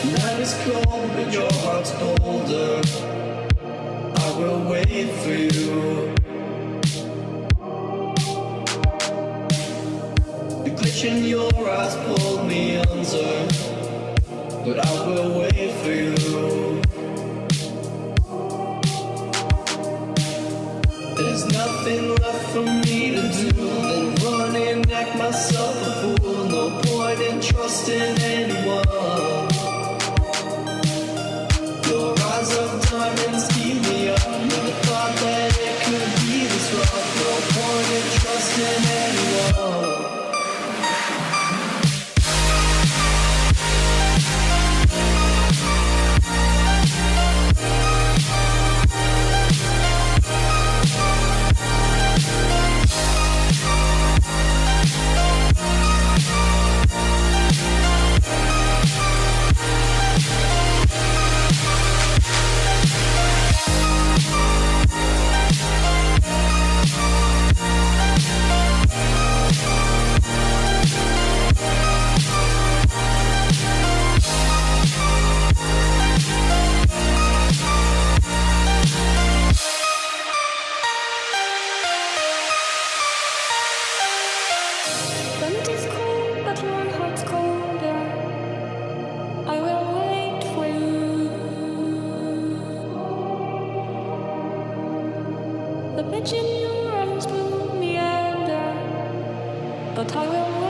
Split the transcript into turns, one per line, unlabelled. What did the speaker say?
Night is cold, but your heart's colder. I will wait for you. The glitch in your eyes pulled me under, but I will wait for you. There's nothing left for me to do than run and act myself a fool. No point in trusting anyone. Your eyes of diamonds keep me up with the thought that it could be this rough. No point in trusting anyone.
The night is cold, but your heart's colder. I will wait for you. The pitch in your arms pulled me under, but I will wait.